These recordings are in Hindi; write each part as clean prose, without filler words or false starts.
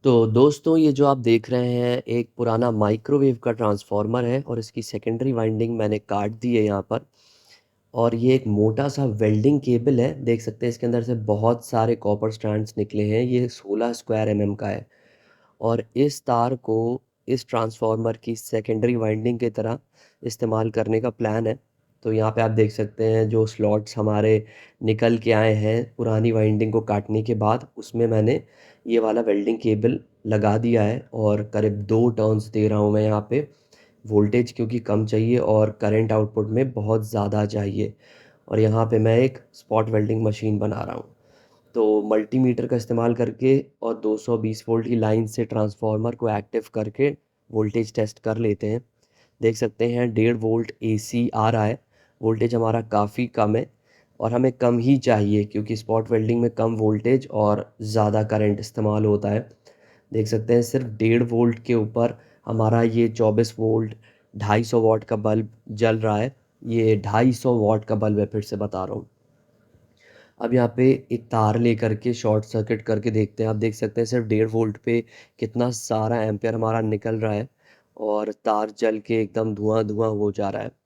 तो दोस्तों ये जो आप देख रहे हैं एक पुराना माइक्रोवेव का ट्रांसफार्मर है और इसकी सेकेंडरी वाइंडिंग मैंने काट दी है यहाँ पर। और ये एक मोटा सा वेल्डिंग केबल है, देख सकते हैं इसके अंदर से बहुत सारे कॉपर स्ट्रैंड्स निकले हैं। ये 16 स्क्वायर एमएम का है और इस तार को इस ट्रांसफार्मर की सेकेंडरी वाइंडिंग की तरह इस्तेमाल करने का प्लान है। तो यहाँ पे आप देख सकते हैं जो स्लॉट्स हमारे निकल के आए हैं पुरानी वाइंडिंग को काटने के बाद, उसमें मैंने ये वाला वेल्डिंग केबल लगा दिया है और करीब 2 टर्न्स दे रहा हूँ मैं यहाँ पे। वोल्टेज क्योंकि कम चाहिए और करंट आउटपुट में बहुत ज़्यादा चाहिए, और यहाँ पे मैं एक स्पॉट वेल्डिंग मशीन बना रहा हूँ। तो मल्टीमीटर का इस्तेमाल करके और 220 वोल्ट की लाइन से ट्रांसफार्मर को एक्टिव करके वोल्टेज टेस्ट कर लेते हैं। देख सकते हैं 1.5 वोल्ट एसी आ रहा है। वोल्टेज हमारा काफ़ी कम है और हमें कम ही चाहिए क्योंकि स्पॉट वेल्डिंग में कम वोल्टेज और ज़्यादा करंट इस्तेमाल होता है। देख सकते हैं सिर्फ 1.5 वोल्ट के ऊपर हमारा ये 24 वोल्ट 250 वाट का बल्ब जल रहा है। ये 250 वाट का बल्ब है, फिर से बता रहा हूँ। अब यहाँ पे एक तार लेकर के शॉर्ट सर्किट करके देखते हैं। आप देख सकते हैं सिर्फ 1.5 वोल्ट पे कितना सारा एम्पियर हमारा निकल रहा है और तार जल के एकदम धुआं धुआं हो जा रहा है।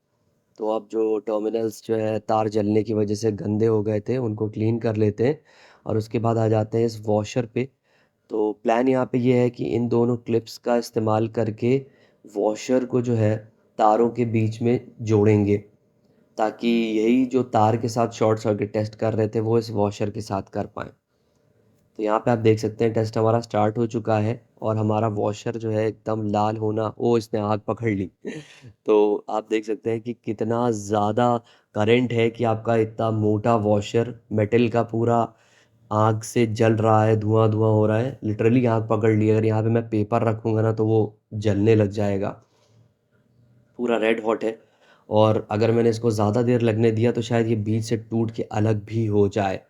तो अब जो टर्मिनल्स जो है तार जलने की वजह से गंदे हो गए थे उनको क्लीन कर लेते हैं और उसके बाद आ जाते हैं इस वॉशर पे। तो प्लान यहाँ पे ये है कि इन दोनों क्लिप्स का इस्तेमाल करके वॉशर को जो है तारों के बीच में जोड़ेंगे, ताकि यही जो तार के साथ शॉर्ट सर्किट टेस्ट कर रहे थे वो इस वॉशर के साथ कर पाएँ। तो यहाँ पे आप देख सकते हैं टेस्ट हमारा स्टार्ट हो चुका है और हमारा वॉशर जो है एकदम लाल होना, ओ इसने आग पकड़ ली। तो आप देख सकते हैं कि कितना ज़्यादा करंट है कि आपका इतना मोटा वॉशर मेटल का पूरा आग से जल रहा है, धुआं धुआं हो रहा है, लिटरली आग पकड़ ली। अगर यहाँ पे मैं पेपर रखूँगा ना तो वो जलने लग जाएगा, पूरा रेड हॉट है। और अगर मैंने इसको ज़्यादा देर लगने दिया तो शायद ये बीच से टूट के अलग भी हो जाए।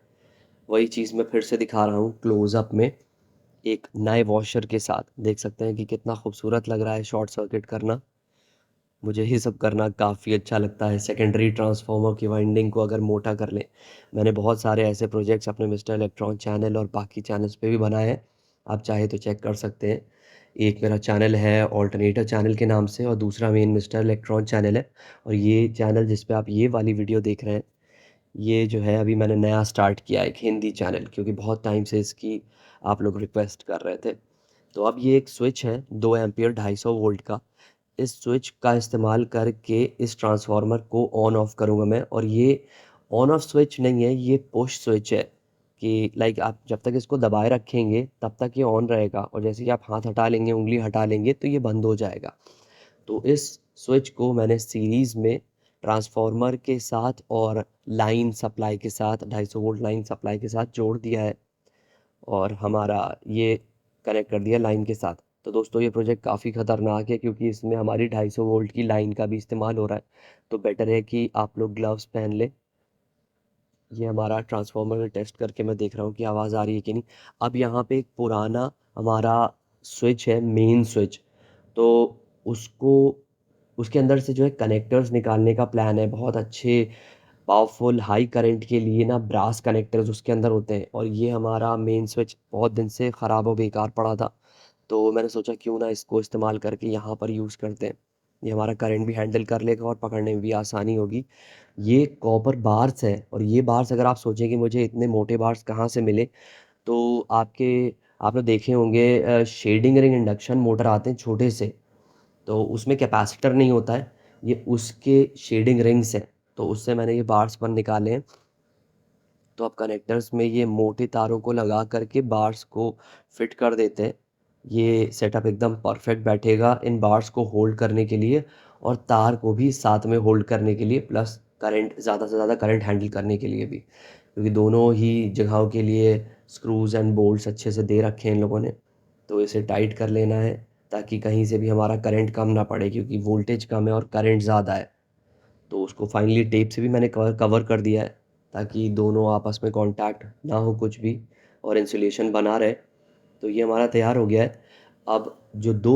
वही चीज़ मैं फिर से दिखा रहा हूँ क्लोज़अप में एक नए वॉशर के साथ। देख सकते हैं कि कितना खूबसूरत लग रहा है शॉर्ट सर्किट करना। मुझे ये सब करना काफ़ी अच्छा लगता है, सेकेंडरी ट्रांसफार्मर की वाइंडिंग को अगर मोटा कर लें। मैंने बहुत सारे ऐसे प्रोजेक्ट्स अपने मिस्टर इलेक्ट्रॉन चैनल और बाकी चैनल्स पे भी बनाए हैं, आप चाहे तो चेक कर सकते हैं। एक मेरा चैनल है ऑल्टरनेटर चैनल के नाम से और दूसरा मेन मिस्टर इलेक्ट्रॉन चैनल है। और ये चैनल जिस पे आप ये वाली वीडियो देख रहे हैं, ये जो है अभी मैंने नया स्टार्ट किया है, एक हिंदी चैनल, क्योंकि बहुत टाइम से इसकी आप लोग रिक्वेस्ट कर रहे थे। तो अब ये एक स्विच है 2 एम्पीयर 250 वोल्ट का। इस स्विच का इस्तेमाल करके इस ट्रांसफार्मर को ऑन ऑफ करूँगा मैं, और ये ऑन ऑफ स्विच नहीं है, ये पुश स्विच है कि लाइक आप जब तक इसको दबाए रखेंगे तब तक ये ऑन रहेगा और जैसे ही आप हाथ हटा लेंगे, उंगली हटा लेंगे तो ये बंद हो जाएगा। तो इस स्विच को मैंने सीरीज़ में ट्रांसफार्मर के साथ और लाइन सप्लाई के साथ 250 वोल्ट लाइन सप्लाई के साथ जोड़ दिया है और हमारा ये कनेक्ट कर दिया लाइन के साथ। तो दोस्तों ये प्रोजेक्ट काफ़ी ख़तरनाक है क्योंकि इसमें हमारी 250 वोल्ट की लाइन का भी इस्तेमाल हो रहा है। तो बेटर है कि आप लोग ग्लव्स पहन लें। ये हमारा ट्रांसफार्मर में टेस्ट करके मैं देख रहा हूँ कि आवाज़ आ रही है कि नहीं। अब यहाँ पे एक पुराना हमारा स्विच है, मेन स्विच, तो उसको उसके अंदर से जो है कनेक्टर्स निकालने का प्लान है। बहुत अच्छे पावरफुल हाई करंट के लिए ना ब्रास कनेक्टर्स उसके अंदर होते हैं और ये हमारा मेन स्विच बहुत दिन से ख़राब और बेकार पड़ा था। तो मैंने सोचा क्यों ना इसको इस्तेमाल करके यहाँ पर यूज़ करते हैं। ये हमारा करंट भी हैंडल कर लेगा और पकड़ने में भी आसानी होगी। ये कॉपर बार्स है और ये बार्स अगर आप सोचें कि मुझे इतने मोटे बार्स कहाँ से मिले, तो आपने देखे होंगे शेडिंग रिंग इंडक्शन मोटर आते हैं छोटे से, तो उसमें कैपेसिटर नहीं होता है, ये उसके शेडिंग रिंग्स हैं। तो उससे मैंने ये बार्स पर निकाले हैं। तो अब कनेक्टर्स में ये मोटे तारों को लगा करके बार्स को फिट कर देते हैं। ये सेटअप एकदम परफेक्ट बैठेगा इन बार्स को होल्ड करने के लिए और तार को भी साथ में होल्ड करने के लिए, प्लस करंट ज़्यादा से ज़्यादा करंट हैंडल करने के लिए भी, क्योंकि दोनों ही जगहों के लिए स्क्रूज एंड बोल्ट्स अच्छे से दे रखे हैं इन लोगों ने। तो इसे टाइट कर लेना है ताकि कहीं से भी हमारा करंट कम ना पड़े, क्योंकि वोल्टेज कम है और करंट ज़्यादा है। तो उसको फाइनली टेप से भी मैंने कवर कवर कर दिया है ताकि दोनों आपस में कांटेक्ट ना हो कुछ भी और इंसुलेशन बना रहे। तो ये हमारा तैयार हो गया है। अब जो 2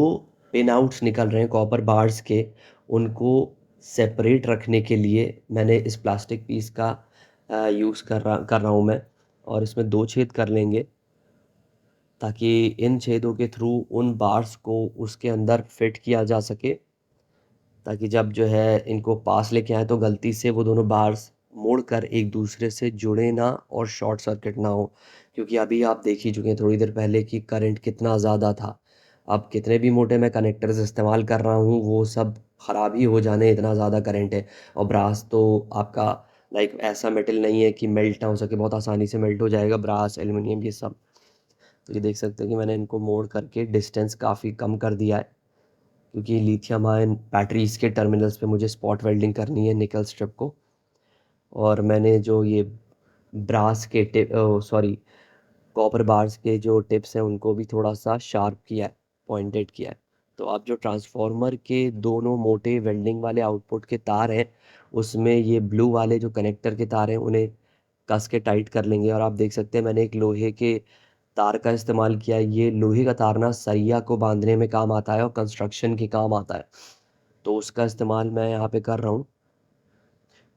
पिन आउट्स निकल रहे हैं कॉपर बार्स के, उनको सेपरेट रखने के लिए मैंने इस प्लास्टिक पीस का यूज़ कर रहा हूँ मैं, और इसमें 2 छेद कर लेंगे। ताकि इन छेदों के थ्रू उन बार्स को उसके अंदर फिट किया जा सके, ताकि जब जो है इनको पास लेके आए तो गलती से वो दोनों बार्स मुड़कर एक दूसरे से जुड़े ना और शॉर्ट सर्किट ना हो। क्योंकि अभी आप देख ही चुके हैं थोड़ी देर पहले कि करंट कितना ज़्यादा था। अब कितने भी मोटे मैं कनेक्टर्स इस्तेमाल कर रहा हूँ, वो सब ख़राब ही हो जाने, इतना ज़्यादा करंट है। और ब्रास तो आपका लाइक ऐसा मेटल नहीं है कि मेल्ट ना हो सके, बहुत आसानी से मेल्ट हो जाएगा ब्रास, एल्युमिनियम ये सब। तो ये देख सकते हैं कि मैंने इनको मोड़ करके डिस्टेंस काफ़ी कम कर दिया है, क्योंकि लिथियम आयन बैटरीज़ के टर्मिनल्स पे मुझे स्पॉट वेल्डिंग करनी है निकल स्ट्रिप को। और मैंने जो ये ब्रास के टिप सॉरी कॉपर बार्स के जो टिप्स हैं उनको भी थोड़ा-सा शार्प किया है, पॉइंटेड किया है। तो अब जो ट्रांसफ़ॉर्मर के दोनों मोटे वेल्डिंग वाले आउटपुट के तार हैं, उसमें ये ब्लू वाले जो कनेक्टर के तार हैं, उन्हें कस के टाइट कर लेंगे। और आप देख सकते हैं मैंने एक लोहे के तार का इस्तेमाल किया है। ये लोहे का तार ना सरिया को बाँधने में काम आता है और कंस्ट्रक्शन के काम आता है। तो उसका इस्तेमाल मैं यहाँ पे कर रहा हूँ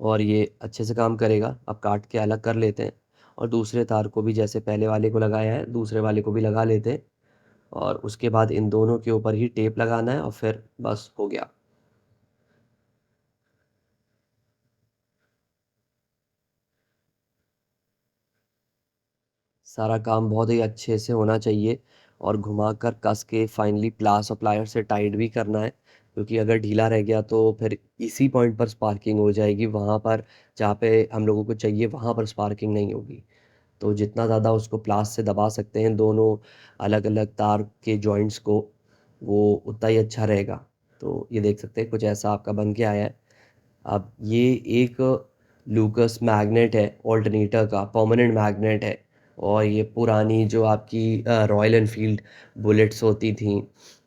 और ये अच्छे से काम करेगा। अब काट के अलग कर लेते हैं और दूसरे तार को भी जैसे पहले वाले को लगाया है, दूसरे वाले को भी लगा लेते हैं और उसके बाद इन दोनों के ऊपर ही टेप लगाना है और फिर बस हो गया। सारा काम बहुत ही अच्छे से होना चाहिए और घुमाकर कस के फाइनली प्लास और प्लायर से टाइट भी करना है, क्योंकि अगर ढीला रह गया तो फिर इसी पॉइंट पर स्पार्किंग हो जाएगी, वहाँ पर जहाँ पे हम लोगों को चाहिए वहाँ पर स्पार्किंग नहीं होगी। तो जितना ज़्यादा उसको प्लास से दबा सकते हैं दोनों अलग-अलग तार के जॉइंट्स को, वो उतना ही अच्छा रहेगा। तो ये देख सकते हैं कुछ ऐसा आपका बन के आया है। अब ये एक लूकस मैग्नेट है ऑल्टरनेटर का, परमानेंट मैग्नेट है। और ये पुरानी जो आपकी रॉयल एनफ़ील्ड बुलेट्स होती थीं,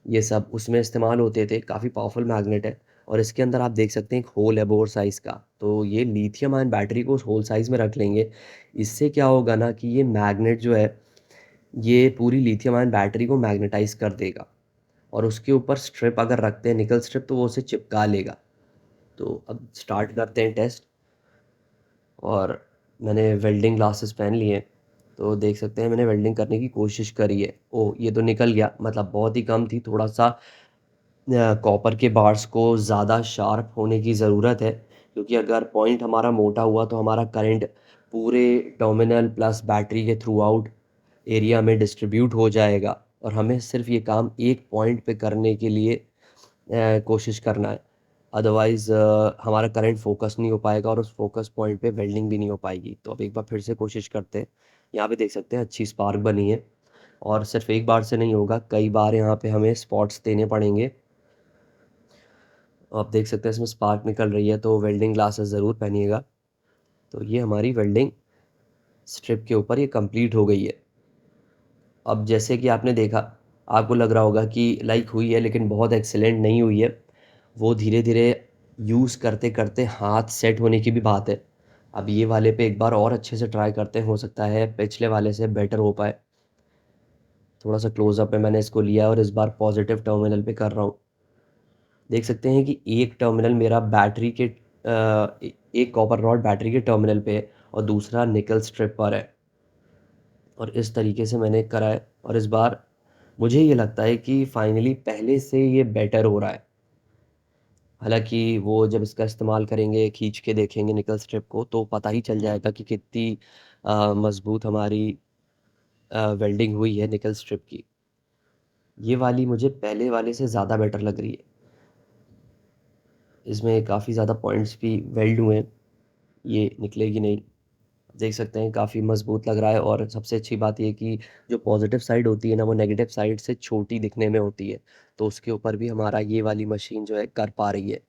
ये सब उसमें इस्तेमाल होते थे, काफ़ी पावरफुल मैग्नेट है। और इसके अंदर आप देख सकते हैं एक होल है बोर साइज़ का, तो ये लिथियम आयन बैटरी को उस होल साइज़ में रख लेंगे। इससे क्या होगा ना कि ये मैग्नेट जो है, ये पूरी लिथियम आयन बैटरी को मैग्नेटाइज़ कर देगा और उसके ऊपर स्ट्रिप अगर रखते हैं निकल स्ट्रिप, तो वो उसे चिपका लेगा। तो अब स्टार्ट करते हैं टेस्ट। और मैंने वेल्डिंग ग्लासेस पहन लिए हैं, तो देख सकते हैं मैंने वेल्डिंग करने की कोशिश करी है। ओह! ये तो निकल गया, मतलब बहुत ही कम थी, थोड़ा-सा कॉपर के बार्स को ज़्यादा शार्प होने की ज़रूरत है, क्योंकि अगर पॉइंट हमारा मोटा हुआ तो हमारा करंट पूरे टर्मिनल प्लस बैटरी के थ्रू आउट एरिया में डिस्ट्रीब्यूट हो जाएगा और हमें सिर्फ़ ये काम एक पॉइंट पे करने के लिए कोशिश करना है। अदरवाइज़ हमारा करंट फ़ोकस नहीं हो पाएगा और उस फ़ोकस पॉइंट पे वेल्डिंग भी नहीं हो पाएगी। तो अब एक बार फिर से कोशिश करते हैं। यहाँ पे देख सकते हैं अच्छी स्पार्क बनी है और सिर्फ़ एक बार से नहीं होगा, कई बार यहाँ पे हमें स्पॉट्स देने पड़ेंगे। आप देख सकते हैं इसमें स्पार्क निकल रही है, तो वेल्डिंग ग्लासेस ज़रूर पहनिएगा। तो ये हमारी वेल्डिंग स्ट्रिप के ऊपर ये कंप्लीट हो गई है। अब जैसे कि आपने देखा, आपको लग रहा होगा कि लाइक हुई है लेकिन बहुत एक्सीलेंट नहीं हुई है। वो धीरे-धीरे यूज़ करते-करते हाथ सेट होने की भी बात है। अब ये वाले पे एक बार और अच्छे से ट्राई करते हैं, हो सकता है पिछले वाले से बेटर हो पाए। थोड़ा-सा क्लोज़अप में मैंने इसको लिया और इस बार पॉज़िटिव टर्मिनल पे कर रहा हूँ। देख सकते हैं कि एक टर्मिनल मेरा बैटरी के एक कॉपर रॉड बैटरी के टर्मिनल पे है और दूसरा निकल स्ट्रिप पर है। और इस तरीके से मैंने करा है और इस बार मुझे ये लगता है कि फाइनली पहले से ये बेटर हो रहा है। हालाँकि वो जब इसका इस्तेमाल करेंगे, खींच के देखेंगे निकल स्ट्रिप को, तो पता ही चल जाएगा कि कितनी मज़बूत हमारी वेल्डिंग हुई है निकल स्ट्रिप की। ये वाली मुझे पहले वाले से ज़्यादा बेटर लग रही है। इसमें काफ़ी ज़्यादा पॉइंट्स भी वेल्ड हुए हैं, ये निकलेगी नहीं। देख सकते हैं काफ़ी मज़बूत लग रहा है और सबसे अच्छी बात ये है कि जो पॉज़िटिव साइड होती है ना, वो नेगेटिव साइड से छोटी दिखने में होती है। तो उसके ऊपर भी हमारा ये वाली मशीन जो है कर पा रही है।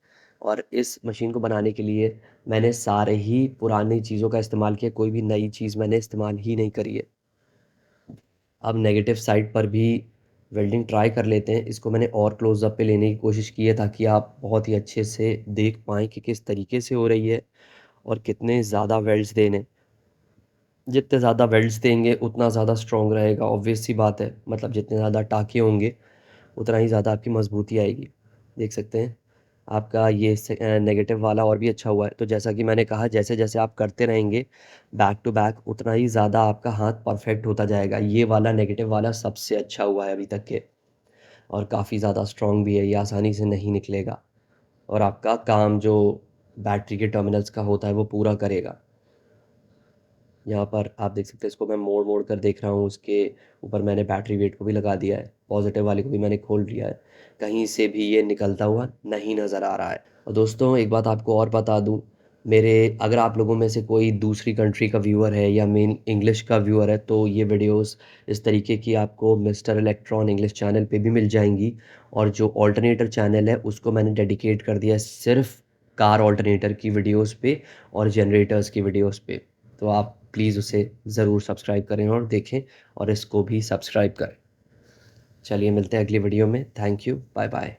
और इस मशीन को बनाने के लिए मैंने सारे ही पुरानी चीज़ों का इस्तेमाल किया, कोई भी नई चीज़ मैंने इस्तेमाल ही नहीं करी है। अब नेगेटिव साइड पर भी वेल्डिंग ट्राई कर लेते हैं। इसको मैंने और क्लोज़-अप पे लेने की कोशिश की है, ताकि आप बहुत ही अच्छे से देख पाएँ कि किस तरीके से हो रही है और कितने ज़्यादा वेल्ड्स देने। जितने ज़्यादा वेल्ड्स देंगे उतना ज़्यादा स्ट्रॉन्ग रहेगा, ऑब्वियस सी बात है। मतलब जितने ज़्यादा टाँके होंगे उतना ही ज़्यादा आपकी मज़बूती आएगी। देख सकते हैं आपका ये नेगेटिव वाला और भी अच्छा हुआ है। तो जैसा कि मैंने कहा जैसे-जैसे आप करते रहेंगे बैक टू बैक उतना ही ज़्यादा आपका हाथ परफेक्ट होता जाएगा। ये वाला नेगेटिव वाला सबसे अच्छा हुआ है अभी तक के और काफ़ी ज़्यादा स्ट्रॉन्ग भी है, ये आसानी से नहीं निकलेगा और आपका काम जो बैटरी के टर्मिनल्स का होता है वो पूरा करेगा। यहाँ पर आप देख सकते हैं इसको मैं मोड़-मोड़ कर देख रहा हूँ, उसके ऊपर मैंने बैटरी वेट को भी लगा दिया है, पॉज़िटिव वाले को भी मैंने खोल दिया है। कहीं से भी ये निकलता हुआ नहीं नज़र आ रहा है। और दोस्तों एक बात आपको और बता दूँ, मेरे अगर आप लोगों में से कोई दूसरी कंट्री का व्यूअर है या मेन इंग्लिश का व्यूअर है, तो ये वीडियोज़ इस तरीके की आपको मिस्टर इलेक्ट्रॉन इंग्लिश चैनल पे भी मिल जाएँगी और जो अल्टरनेटर चैनल है, उसको मैंने डेडिकेट कर दिया है सिर्फ़ कार अल्टरनेटर की वीडियोज़ पे और जनरेटर्स की वीडियोज़ पे। तो आप प्लीज़ उसे ज़रूर सब्सक्राइब करें और देखें और इसको भी सब्सक्राइब करें। चलिए मिलते हैं अगली वीडियो में। Thank you. Bye bye.